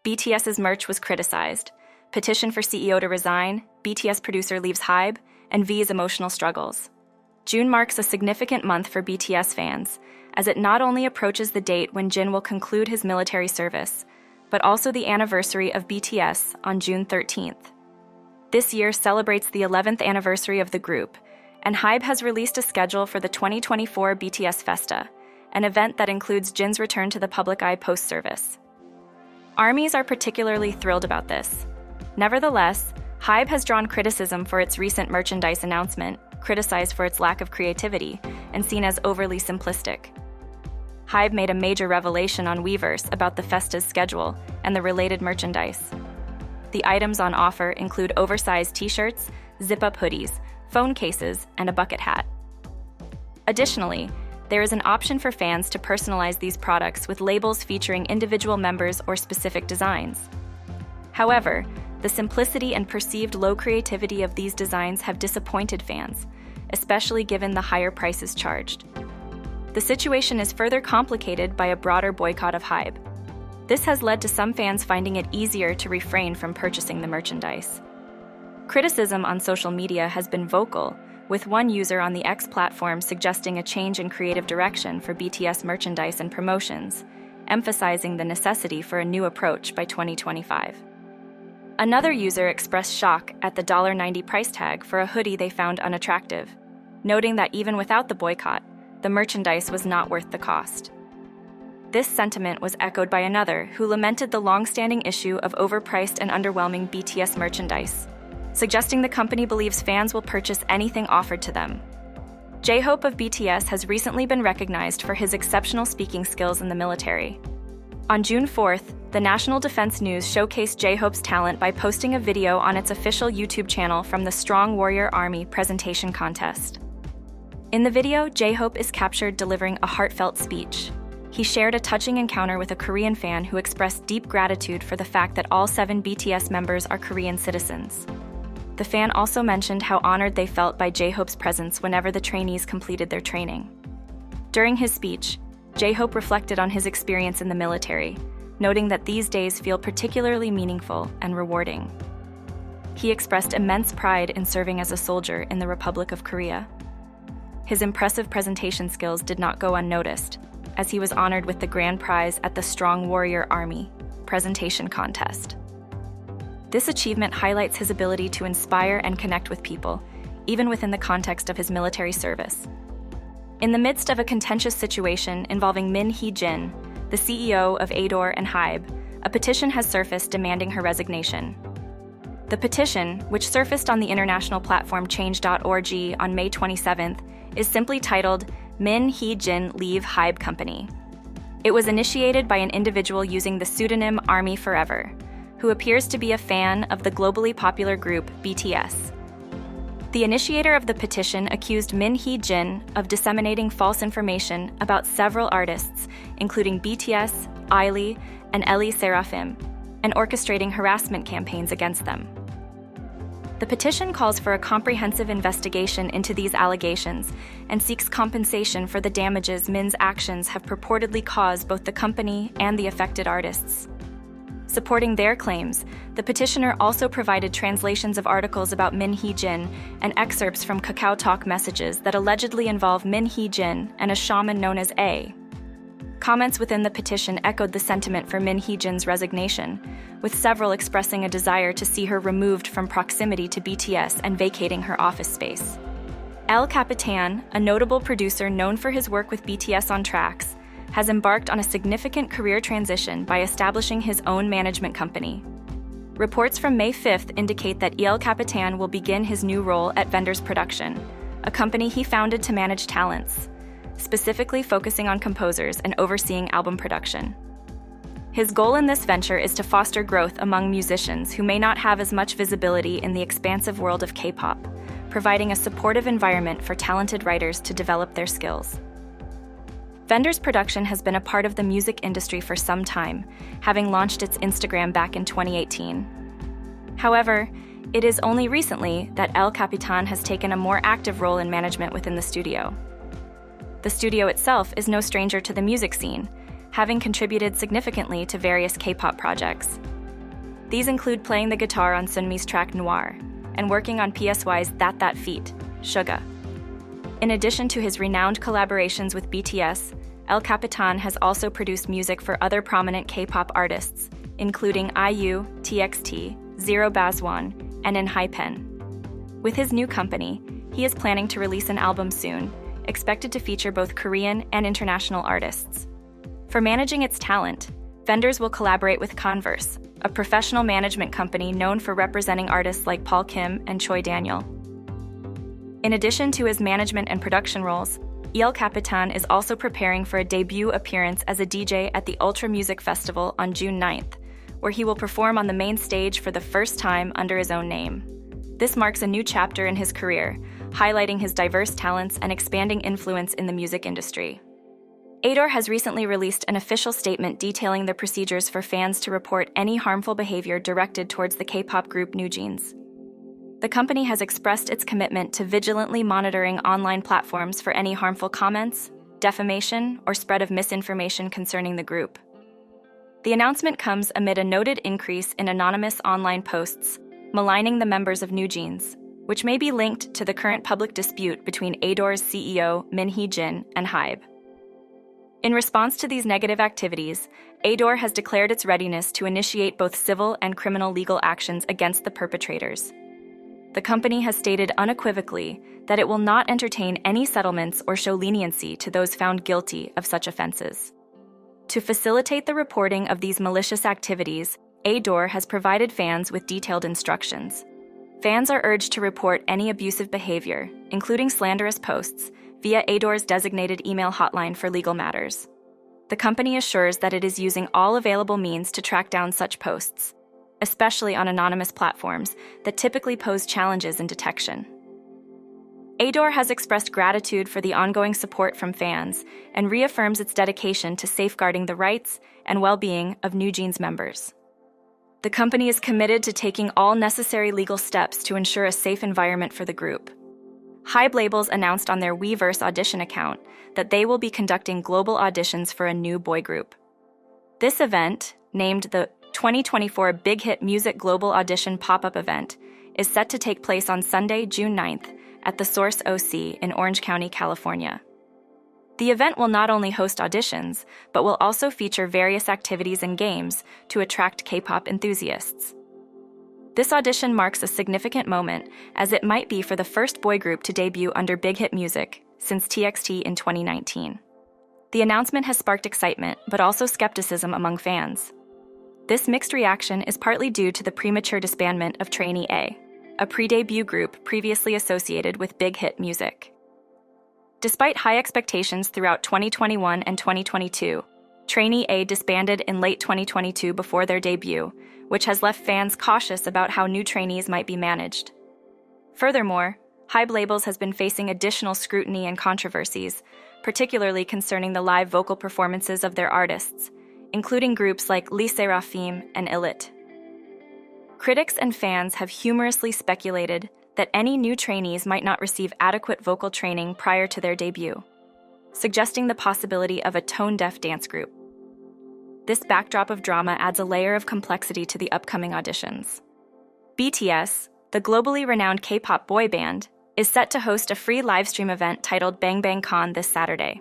BTS's merch was criticized. Petition for CEO to resign, BTS producer leaves HYBE, and V's emotional struggles. June marks a significant month for BTS fans, as it not only approaches the date when Jin will conclude his military service, but also the anniversary of BTS on June 13th. This year celebrates the 11th anniversary of the group, and HYBE has released a schedule for the 2024 BTS Festa, an event that includes Jin's return to the public eye post-service. ARMYs are particularly thrilled about this. Nevertheless, HYBE has drawn criticism for its recent merchandise announcement, criticized for its lack of creativity, and seen as overly simplistic. HYBE made a major revelation on Weverse about the Festa's schedule and the related merchandise. The items on offer include oversized t-shirts, zip-up hoodies, phone cases, and a bucket hat. Additionally, there is an option for fans to personalize these products with labels featuring individual members or specific designs. However, the simplicity and perceived low creativity of these designs have disappointed fans, especially given the higher prices charged. The situation is further complicated by a broader boycott of HYBE. This has led to some fans finding it easier to refrain from purchasing the merchandise. Criticism on social media has been vocal, with one user on the X platform suggesting a change in creative direction for BTS merchandise and promotions, emphasizing the necessity for a new approach by 2025. Another user expressed shock at the $90 price tag for a hoodie they found unattractive, noting that even without the boycott, the merchandise was not worth the cost. This sentiment was echoed by another who lamented the long-standing issue of overpriced and underwhelming BTS merchandise, suggesting the company believes fans will purchase anything offered to them. J-Hope of BTS has recently been recognized for his exceptional speaking skills in the military. On June 4th, the National Defense News showcased J-Hope's talent by posting a video on its official YouTube channel from the Strong Warrior Army presentation contest. In the video, J-Hope is captured delivering a heartfelt speech. He shared a touching encounter with a Korean fan who expressed deep gratitude for the fact that all 7 BTS members are Korean citizens. The fan also mentioned how honored they felt by J-Hope's presence whenever the trainees completed their training. During his speech, J-Hope reflected on his experience in the military, noting that these days feel particularly meaningful and rewarding. He expressed immense pride in serving as a soldier in the Republic of Korea. His impressive presentation skills did not go unnoticed, as he was honored with the grand prize at the Strong Warrior Army presentation contest. This achievement highlights his ability to inspire and connect with people, even within the context of his military service. In the midst of a contentious situation involving Min Hee-jin, the CEO of ADOR and HYBE, a petition has surfaced demanding her resignation. The petition, which surfaced on the international platform change.org on May 27th, is simply titled, Min Hee-jin Leave HYBE Company. It was initiated by an individual using the pseudonym Army Forever, who appears to be a fan of the globally popular group BTS. The initiator of the petition accused Min Hee-jin of disseminating false information about several artists, including BTS, ILY, and LE Seraphim, and orchestrating harassment campaigns against them. The petition calls for a comprehensive investigation into these allegations and seeks compensation for the damages Min's actions have purportedly caused both the company and the affected artists. Supporting their claims, the petitioner also provided translations of articles about Min Hee-jin and excerpts from Kakao Talk messages that allegedly involve Min Hee-jin and a shaman known as A. Comments within the petition echoed the sentiment for Min Hee-jin's resignation, with several expressing a desire to see her removed from proximity to BTS and vacating her office space. El Capitan, a notable producer known for his work with BTS on tracks, has embarked on a significant career transition by establishing his own management company. Reports from May 5th indicate that El Capitan will begin his new role at Vendors Production, a company he founded to manage talents, specifically focusing on composers and overseeing album production. His goal in this venture is to foster growth among musicians who may not have as much visibility in the expansive world of K-pop, providing a supportive environment for talented writers to develop their skills. Vendors Production has been a part of the music industry for some time, having launched its Instagram back in 2018. However, it is only recently that El Capitan has taken a more active role in management within the studio. The studio itself is no stranger to the music scene, having contributed significantly to various K-pop projects. These include playing the guitar on Sunmi's track Noir and working on PSY's That Feat, Suga. In addition to his renowned collaborations with BTS, El Capitan has also produced music for other prominent K-pop artists, including IU, TXT, Zero Baz1, and HYBE. With his new company, he is planning to release an album soon, expected to feature both Korean and international artists. For managing its talent, vendors will collaborate with Converse, a professional management company known for representing artists like Paul Kim and Choi Daniel. In addition to his management and production roles, El Capitan is also preparing for a debut appearance as a DJ at the Ultra Music Festival on June 9th, where he will perform on the main stage for the first time under his own name. This marks a new chapter in his career, highlighting his diverse talents and expanding influence in the music industry. ADOR has recently released an official statement detailing the procedures for fans to report any harmful behavior directed towards the K-pop group NewJeans. The company has expressed its commitment to vigilantly monitoring online platforms for any harmful comments, defamation, or spread of misinformation concerning the group. The announcement comes amid a noted increase in anonymous online posts maligning the members of NewJeans, which may be linked to the current public dispute between ADOR's CEO Min Hee-jin and HYBE. In response to these negative activities, ADOR has declared its readiness to initiate both civil and criminal legal actions against the perpetrators. The company has stated unequivocally that it will not entertain any settlements or show leniency to those found guilty of such offenses. To facilitate the reporting of these malicious activities, ADOR has provided fans with detailed instructions. Fans are urged to report any abusive behavior, including slanderous posts, via ADOR's designated email hotline for legal matters. The company assures that it is using all available means to track down such posts, especially on anonymous platforms that typically pose challenges in detection. ADOR has expressed gratitude for the ongoing support from fans and reaffirms its dedication to safeguarding the rights and well-being of NewJeans members. The company is committed to taking all necessary legal steps to ensure a safe environment for the group. HYBE labels announced on their Weverse audition account that they will be conducting global auditions for a new boy group. This event, named the 2024 BigHit Music Global Audition Pop-Up Event, is set to take place on Sunday, June 9th, at the Source OC in Orange County, California. The event will not only host auditions, but will also feature various activities and games to attract K-pop enthusiasts. This audition marks a significant moment, as it might be for the first boy group to debut under BigHit Music since TXT in 2019. The announcement has sparked excitement, but also skepticism among fans. This mixed reaction is partly due to the premature disbandment of Trainee a pre-debut group previously associated with BigHit Music. Despite high expectations throughout 2021 and 2022, Trainee A disbanded in late 2022 before their debut, which has left fans cautious about how new trainees might be managed. Furthermore, HYBE labels has been facing additional scrutiny and controversies, particularly concerning the live vocal performances of their artists, including groups like Les Seraphim and Elite. Critics and fans have humorously speculated that any new trainees might not receive adequate vocal training prior to their debut, suggesting the possibility of a tone-deaf dance group. This backdrop of drama adds a layer of complexity to the upcoming auditions. BTS, the globally renowned K-pop boy band, is set to host a free livestream event titled Bang Bang Con this Saturday.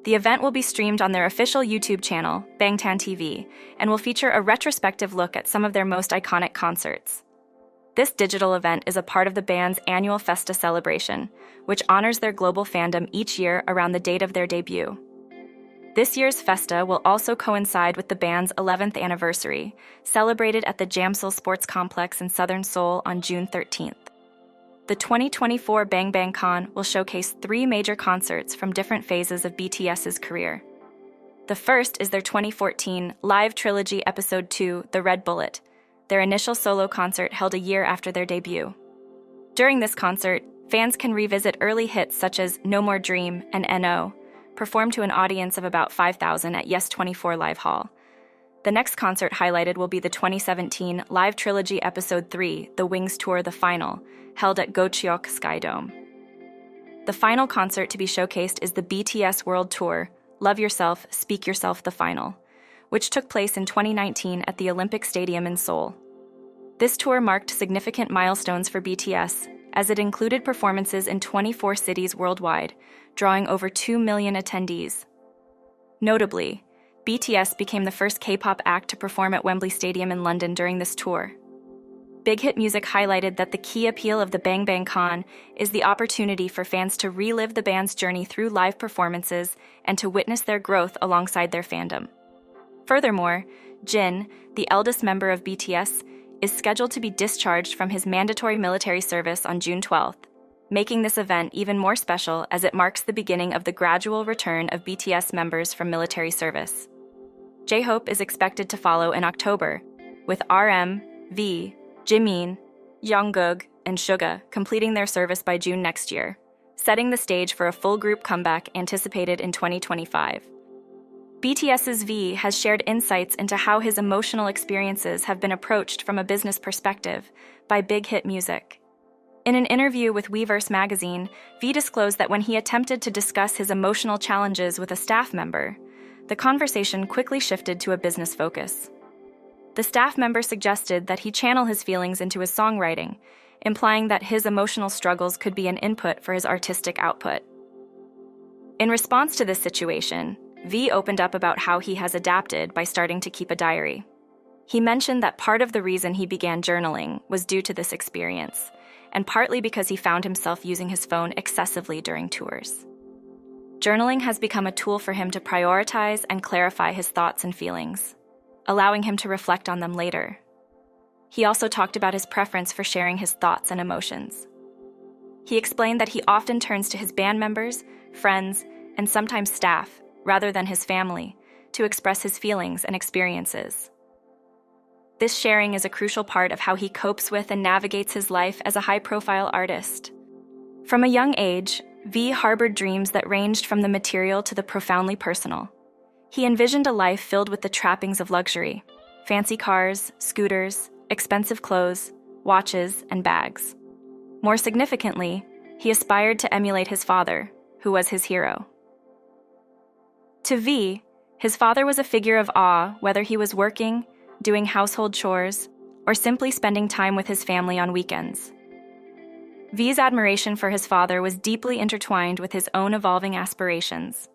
The event will be streamed on their official YouTube channel, Bangtan TV, and will feature a retrospective look at some of their most iconic concerts. This digital event is a part of the band's annual Festa celebration, which honors their global fandom each year around the date of their debut. This year's Festa will also coincide with the band's 11th anniversary, celebrated at the Jamsil Sports Complex in Southern Seoul on June 13th. The 2024 Bang Bang Con will showcase 3 major concerts from different phases of BTS's career. The first is their 2014 Live Trilogy Episode 2, The Red Bullet, their initial solo concert held a year after their debut. During this concert, fans can revisit early hits such as No More Dream and N.O., performed to an audience of about 5,000 at Yes 24 Live Hall. The next concert highlighted will be the 2017 Live Trilogy Episode 3, The Wings Tour The Final, held at Gocheok Sky Dome. The final concert to be showcased is the BTS World Tour, Love Yourself, Speak Yourself The Final, which took place in 2019 at the Olympic Stadium in Seoul. This tour marked significant milestones for BTS, as it included performances in 24 cities worldwide, drawing over 2 million attendees. Notably, BTS became the first K-pop act to perform at Wembley Stadium in London during this tour. BigHit Music highlighted that the key appeal of the Bang Bang Con is the opportunity for fans to relive the band's journey through live performances and to witness their growth alongside their fandom. Furthermore, Jin, the eldest member of BTS, is scheduled to be discharged from his mandatory military service on June 12th, making this event even more special as it marks the beginning of the gradual return of BTS members from military service. J-Hope is expected to follow in October, with RM, V, Jimin, Jungkook, and Suga completing their service by June next year, setting the stage for a full group comeback anticipated in 2025. BTS's V has shared insights into how his emotional experiences have been approached from a business perspective by BigHit Music. In an interview with Weverse magazine, V disclosed that when he attempted to discuss his emotional challenges with a staff member, the conversation quickly shifted to a business focus. The staff member suggested that he channel his feelings into his songwriting, implying that his emotional struggles could be an input for his artistic output. In response to this situation, V opened up about how he has adapted by starting to keep a diary. He mentioned that part of the reason he began journaling was due to this experience, and partly because he found himself using his phone excessively during tours. Journaling has become a tool for him to prioritize and clarify his thoughts and feelings, allowing him to reflect on them later. He also talked about his preference for sharing his thoughts and emotions. He explained that he often turns to his band members, friends, and sometimes staff, rather than his family, to express his feelings and experiences. This sharing is a crucial part of how he copes with and navigates his life as a high-profile artist. From a young age, V harbored dreams that ranged from the material to the profoundly personal. He envisioned a life filled with the trappings of luxury: fancy cars, scooters, expensive clothes, watches, and bags. More significantly, he aspired to emulate his father, who was his hero. To V, his father was a figure of awe, whether he was working, doing household chores, or simply spending time with his family on weekends. V's admiration for his father was deeply intertwined with his own evolving aspirations.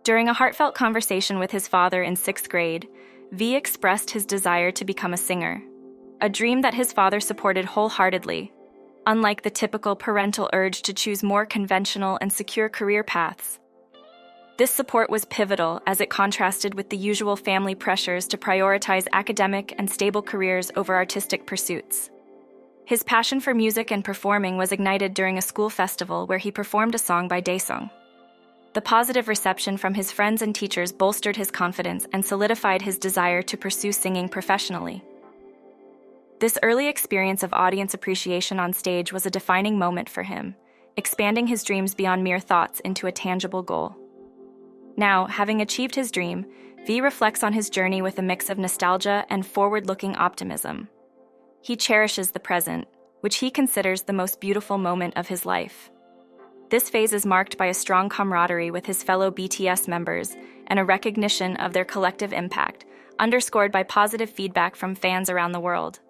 During a heartfelt conversation with his father in 6th grade, V expressed his desire to become a singer, a dream that his father supported wholeheartedly, unlike the typical parental urge to choose more conventional and secure career paths. This support was pivotal as it contrasted with the usual family pressures to prioritize academic and stable careers over artistic pursuits. His passion for music and performing was ignited during a school festival where he performed a song by Daesung. The positive reception from his friends and teachers bolstered his confidence and solidified his desire to pursue singing professionally. This early experience of audience appreciation on stage was a defining moment for him, expanding his dreams beyond mere thoughts into a tangible goal. Now, having achieved his dream, V reflects on his journey with a mix of nostalgia and forward-looking optimism. He cherishes the present, which he considers the most beautiful moment of his life. This phase is marked by a strong camaraderie with his fellow BTS members and a recognition of their collective impact, underscored by positive feedback from fans around the world.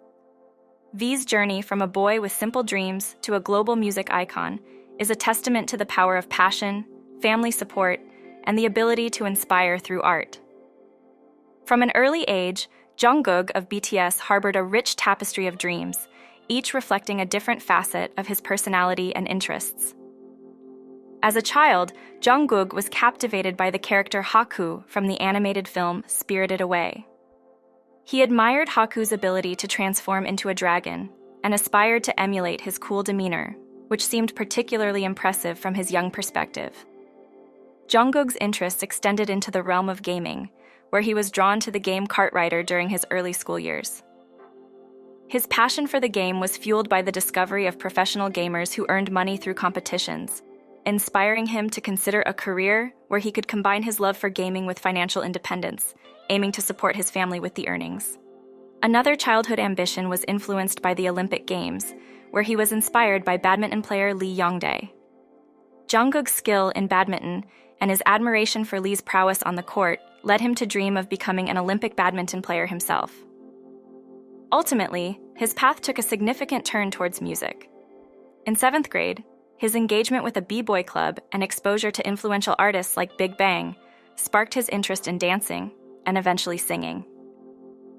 V's journey from a boy with simple dreams to a global music icon is a testament to the power of passion, family support, and the ability to inspire through art. From an early age, Jungkook of BTS harbored a rich tapestry of dreams, each reflecting a different facet of his personality and interests. As a child, Jungkook was captivated by the character Haku from the animated film Spirited Away. He admired Haku's ability to transform into a dragon and aspired to emulate his cool demeanor, which seemed particularly impressive from his young perspective. Jungkook's interests extended into the realm of gaming, where he was drawn to the game Cartwriter during his early school years. His passion for the game was fueled by the discovery of professional gamers who earned money through competitions, inspiring him to consider a career where he could combine his love for gaming with financial independence, aiming to support his family with the earnings. Another childhood ambition was influenced by the Olympic Games, where he was inspired by badminton player Lee Yongdae. Jungkook's skill in badminton and his admiration for Lee's prowess on the court led him to dream of becoming an Olympic badminton player himself. Ultimately, his path took a significant turn towards music. In 7th grade, his engagement with a b-boy club and exposure to influential artists like Big Bang sparked his interest in dancing and eventually singing.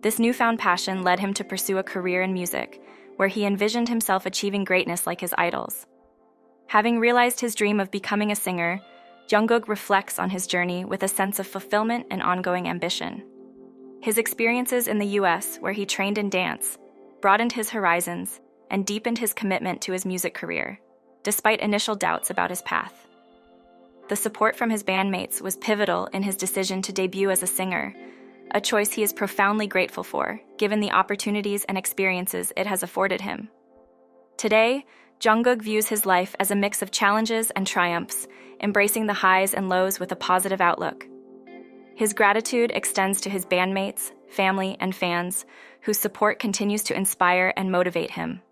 This newfound passion led him to pursue a career in music, where he envisioned himself achieving greatness like his idols. Having realized his dream of becoming a singer, Jungkook reflects on his journey with a sense of fulfillment and ongoing ambition. His experiences in the US, where he trained in dance, broadened his horizons and deepened his commitment to his music career, despite initial doubts about his path. The support from his bandmates was pivotal in his decision to debut as a singer, a choice he is profoundly grateful for, given the opportunities and experiences it has afforded him. Today, Jungkook views his life as a mix of challenges and triumphs, embracing the highs and lows with a positive outlook. His gratitude extends to his bandmates, family, and fans, whose support continues to inspire and motivate him.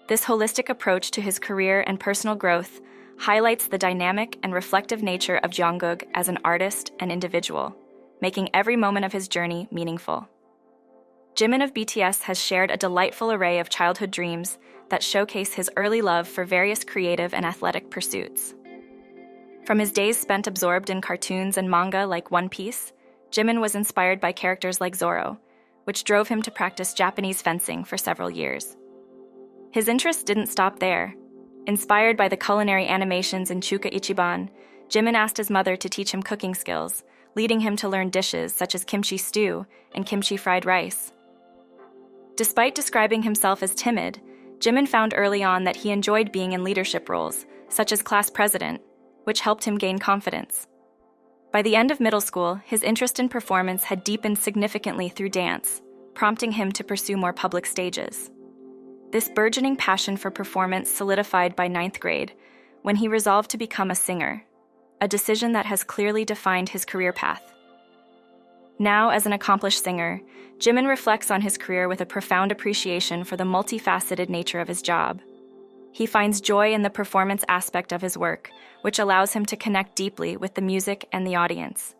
This holistic approach to his career and personal growth highlights the dynamic and reflective nature of Jungkook as an artist and individual, making every moment of his journey meaningful. Jimin of BTS has shared a delightful array of childhood dreams that showcase his early love for various creative and athletic pursuits. From his days spent absorbed in cartoons and manga like One Piece, Jimin was inspired by characters like Zoro, which drove him to practice Japanese fencing for several years. His interest didn't stop there. Inspired by the culinary animations in Chuka Ichiban, Jimin asked his mother to teach him cooking skills, leading him to learn dishes such as kimchi stew and kimchi fried rice. Despite describing himself as timid, Jimin found early on that he enjoyed being in leadership roles, such as class president, which helped him gain confidence. By the end of middle school, his interest in performance had deepened significantly through dance, prompting him to pursue more public stages. This burgeoning passion for performance solidified by 9th grade, when he resolved to become a singer, a decision that has clearly defined his career path. Now, as an accomplished singer, Jimin reflects on his career with a profound appreciation for the multifaceted nature of his job. He finds joy in the performance aspect of his work, which allows him to connect deeply with the music and the audience.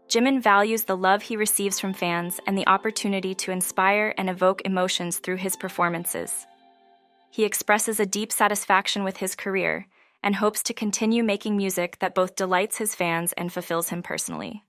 Jimin values the love he receives from fans and the opportunity to inspire and evoke emotions through his performances. He expresses a deep satisfaction with his career and hopes to continue making music that both delights his fans and fulfills him personally.